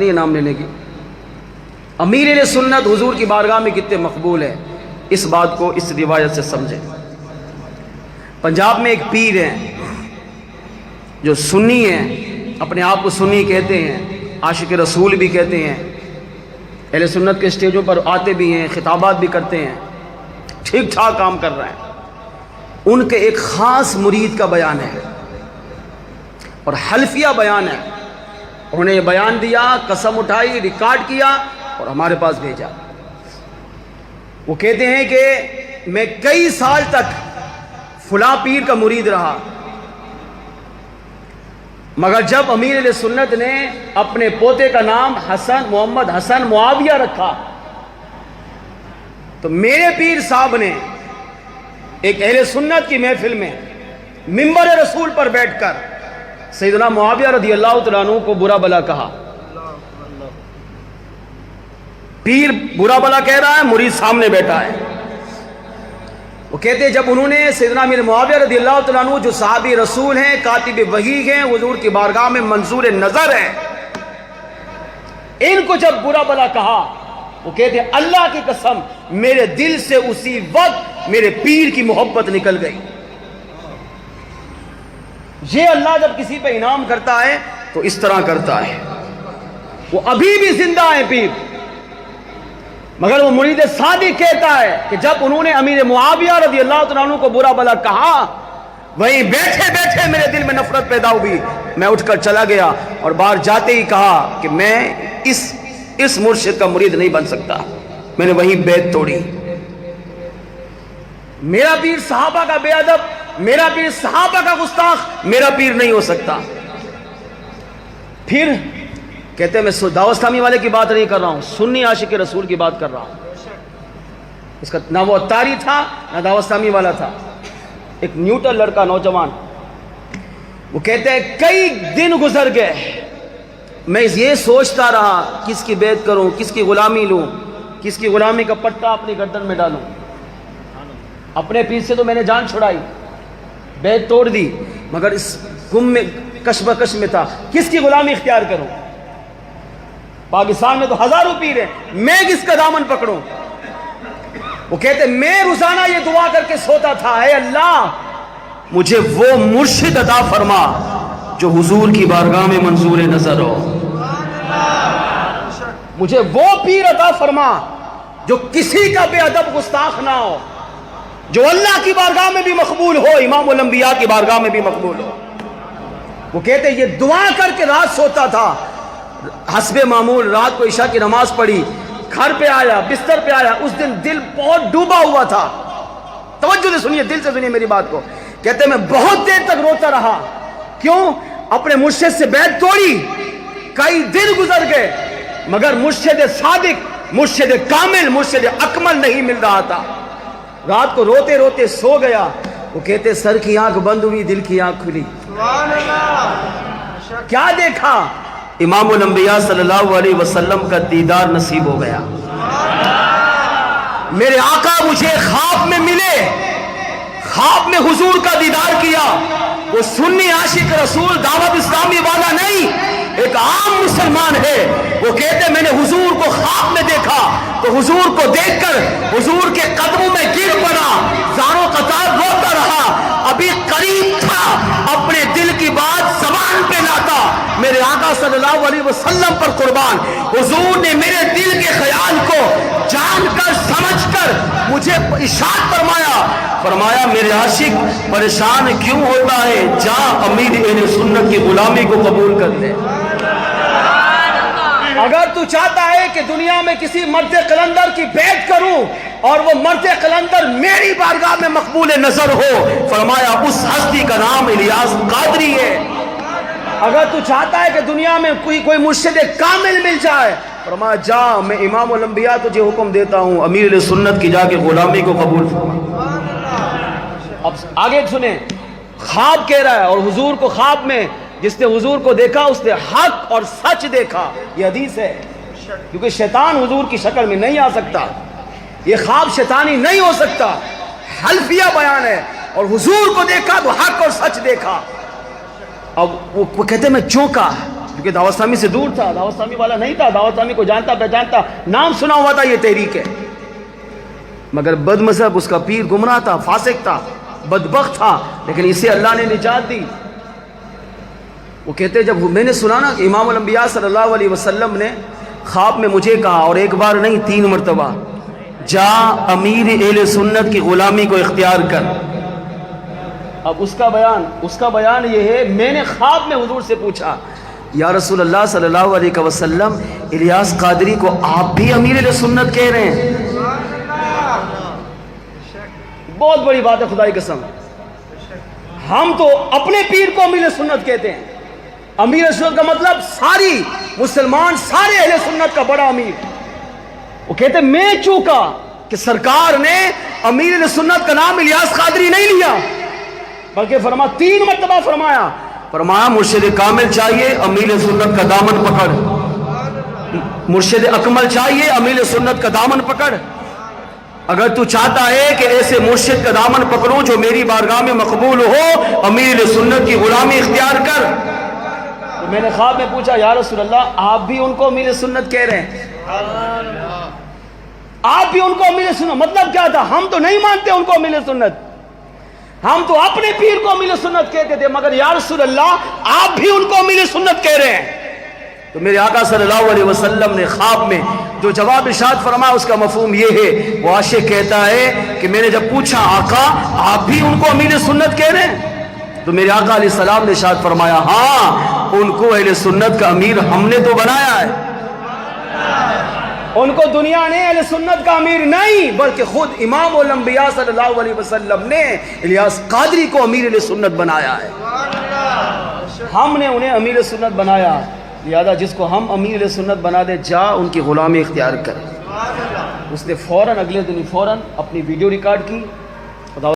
نہیں نام لینے کی۔ امیر اہل سنت حضور کی بارگاہ میں کتنے مقبول ہیں، اس بات کو اس روایت سے سمجھیں۔ پنجاب میں ایک پیر ہیں جو سنی ہیں، اپنے آپ کو سنی کہتے ہیں، عاشق رسول بھی کہتے ہیں، اہل سنت کے اسٹیجوں پر آتے بھی ہیں، خطابات بھی کرتے ہیں، ٹھیک ٹھاک کام کر رہے ہیں۔ ان کے ایک خاص مرید کا بیان ہے اور حلفیہ بیان ہے، انہوں نے یہ بیان دیا، قسم اٹھائی، ریکارڈ کیا اور ہمارے پاس بھیجا۔ وہ کہتے ہیں کہ میں کئی سال تک فلاں پیر کا مرید رہا، مگر جب امیر اہل سنت نے اپنے پوتے کا نام محمد حسن معاویہ رکھا تو میرے پیر صاحب نے ایک اہل سنت کی محفل میں منبر رسول پر بیٹھ کر سیدنا معاویہ رضی اللہ تعالیٰ عنہ کو برا بلا کہا۔ پیر برا بلا کہہ رہا ہے، مرید سامنے بیٹھا ہے۔ وہ کہتے ہیں جب انہوں نے سیدنا امیر معاویہ رضی اللہ تعالیٰ عنہ جو صحابی رسول ہیں، کاتب وحی ہیں، حضور کی بارگاہ میں منظور نظر ہیں، ان کو جب برا بلا کہا، وہ کہتے ہیں اللہ کی قسم میرے دل سے اسی وقت میرے پیر کی محبت نکل گئی۔ یہ اللہ جب کسی پہ انعام کرتا ہے تو اس طرح کرتا ہے۔ وہ ابھی بھی زندہ ہیں پیر، مگر وہ مرید صادق کہتا ہے کہ جب انہوں نے امیر معاویہ رضی اللہ تعالیٰ عنہ کو برا بلا کہا، وہیں بیٹھے بیٹھے میرے دل میں نفرت پیدا ہوئی، میں اٹھ کر چلا گیا اور باہر جاتے ہی کہا کہ میں اس مرشد کا مرید نہیں بن سکتا۔ میں نے وہیں بیعت توڑی۔ میرا پیر صحابہ کا بے ادب، میرا پیر صحابہ کا گستاخ میرا پیر نہیں ہو سکتا۔ پھر کہتے ہیں میں دعوت اسلامی والے کی بات نہیں کر رہا ہوں، سنی عاشق رسول کی بات کر رہا ہوں۔ اس کا نہ وہ اتاری تھا نہ دعوت اسلامی والا تھا، ایک نیوٹرل لڑکا نوجوان۔ وہ کہتے ہیں کئی دن گزر گئے، میں یہ سوچتا رہا کس کی بیعت کروں، کس کی غلامی لوں، کس کی غلامی کا پٹا اپنی گردن میں ڈالوں۔ اپنے پیر سے تو میں نے جان چھڑائی، بیعت توڑ دی، مگر اس گم میں کش بکش میں تھا، کس کی غلامی اختیار کروں؟ پاکستان میں تو ہزاروں پیر ہیں، میں کس کا دامن پکڑوں؟ وہ کہتے میں روزانہ یہ دعا کر کے سوتا تھا، اے اللہ مجھے وہ مرشد عطا فرما جو حضور کی بارگاہ میں منظور نظر ہو، مجھے وہ پیر عطا فرما جو کسی کا بے ادب گستاخ نہ ہو، جو اللہ کی بارگاہ میں بھی مقبول ہو، امام الانبیاء کی بارگاہ میں بھی مقبول ہو۔ وہ کہتے یہ دعا کر کے رات سوتا تھا، حسب معمول رات کو عشاء کی نماز پڑھی، گھر پہ آیا، بستر پہ آیا، اس دن دل بہت ڈوبا ہوا تھا۔ توجہ سے سنیے، دل سے سنیے میری بات کو۔ کہتے میں بہت دیر تک روتا رہا، کیوں؟ اپنے مرشد سے بیعت توڑی، کئی دن گزر گئے مگر مرشد صادق، مرشد کامل، مرشد اکمل نہیں مل رہا تھا۔ رات کو روتے روتے سو گیا۔ وہ کہتے سر کی آنکھ بند ہوئی، دل کی آنکھ کھلی۔ کیا دیکھا؟ امام الانبیاء صلی اللہ علیہ وسلم کا دیدار نصیب ہو گیا۔ میرے آقا مجھے خواب میں ملے، خواب میں حضور کا دیدار کیا۔ وہ سنی عاشق رسول دعوت اسلامی والا نہیں، ایک عام مسلمان ہے۔ وہ کہتے میں نے حضور کو خواب میں دیکھا تو حضور کو دیکھ کر حضور کے قدموں میں گر پڑا، زاروں قطار روتا رہا۔ ابھی قریب تھا اپنے دل کی بات زبان پہ لاتا، میرے آقا صلی اللہ علیہ وسلم پر قربان، حضور نے میرے دل کے خیال کو جان کر سمجھ کر مجھے ارشاد فرمایا میرے عاشق پریشان کیوں ہوتا ہے، جا امیر اہل سنت کی غلامی کو قبول کر لے۔ اگر تو چاہتا ہے کہ دنیا میں کسی مرد قلندر کی بیعت کروں اور وہ مرد قلندر میری بارگاہ میں مقبول نظر ہو، فرمایا اس ہستی کا نام الیاس قادری ہے۔ اگر تو چاہتا ہے کہ دنیا میں کوئی مرشد کامل مل جائے، فرمایا جا میں امام الانبیاء تجھے حکم دیتا ہوں، امیر اہل سنت کی جا کے غلامی کو قبول فرما۔ اب آگے سنیں، خواب کہہ رہا ہے اور حضور کو خواب میں جس نے حضور کو دیکھا اس نے حق اور سچ دیکھا، یہ حدیث ہے، کیونکہ شیطان حضور کی شکل میں نہیں آ سکتا، یہ خواب شیطانی نہیں ہو سکتا، حلفیہ بیان ہے، اور حضور کو دیکھا تو حق اور سچ دیکھا۔ اب وہ کہتے میں چونکا، کیونکہ دعوت اسلامی سے دور تھا، دعوت اسلامی والا نہیں تھا، دعوت اسلامی کو جانتا پہچانتا، نام سنا ہوا تھا یہ تحریک ہے، مگر بد مذہب، اس کا پیر گمراہ تھا، فاسق تھا، بدبخت تھا، لیکن اسے اللہ نے نجات دی۔ وہ کہتے جب میں نے سنا نا کہ امام الانبیاء صلی اللہ علیہ وسلم نے خواب میں مجھے کہا، اور ایک بار نہیں 3 مرتبہ، جا امیر اہل سنت کی غلامی کو اختیار کر۔ اب اس کا بیان یہ ہے، میں نے خواب میں حضور سے پوچھا یا رسول اللہ صلی اللہ علیہ وسلم، الیاس قادری کو آپ بھی امیر اہل سنت کہہ رہے ہیں؟ بہت بڑی بات ہے، خدا کی قسم، ہم تو اپنے پیر کو امیر سنت کہتے ہیں۔ امیر سنت کا مطلب ساری مسلمان، سارے اہل سنت کا بڑا امیر۔ وہ کہتے ہیں میں چوکا کہ سرکار نے امیر اہل سنت کا نام الیاس قادری نہیں لیا، بلکہ 3 مرتبہ فرمایا مرشد کامل چاہیے امیر سنت کا دامن پکڑ، مرشد اکمل چاہیے امیر سنت کا دامن پکڑ۔ اگر تو چاہتا ہے کہ ایسے مرشد کا دامن پکڑوں جو میری بارگاہ میں مقبول ہو، امیر سنت کی غلامی اختیار کر۔ تو میں نے خواب میں پوچھا یا رسول اللہ آپ بھی ان کو امیر سنت کہہ رہے ہیں؟ آپ بھی ان کو امیر سنت، مطلب کیا تھا؟ ہم تو نہیں مانتے ان کو امیر سنت، ہم تو اپنے پیر کو امیر سنت کہتے تھے، مگر یا رسول اللہ آپ بھی ان کو امیر سنت کہہ رہے ہیں۔ تو میرے آقا صلی اللہ علیہ وسلم نے خواب میں جو جواب ارشاد فرمایا اس کا مفہوم یہ ہے، وہ عاشق کہتا ہے کہ میں نے جب پوچھا آقا آپ بھی ان کو امیر سنت کہہ رہے ہیں، تو میرے آقا علیہ السلام نے ارشاد فرمایا ہاں ان کو اہل سنت کا امیر ہم نے تو بنایا ہے، ان کو دنیا نے اہل سنت کا امیر نہیں بلکہ خود امام الانبیاء صلی اللہ علیہ وسلم نے الیاس قادری کو امیر اہل سنت بنایا ہے، ہم نے انہیں امیر سنت بنایا، لہذا جس کو ہم امیر سنت بنا دے جا ان کی غلامی اختیار کر۔ اس نے فوراً اگلے دن اپنی ویڈیو ریکارڈ کی،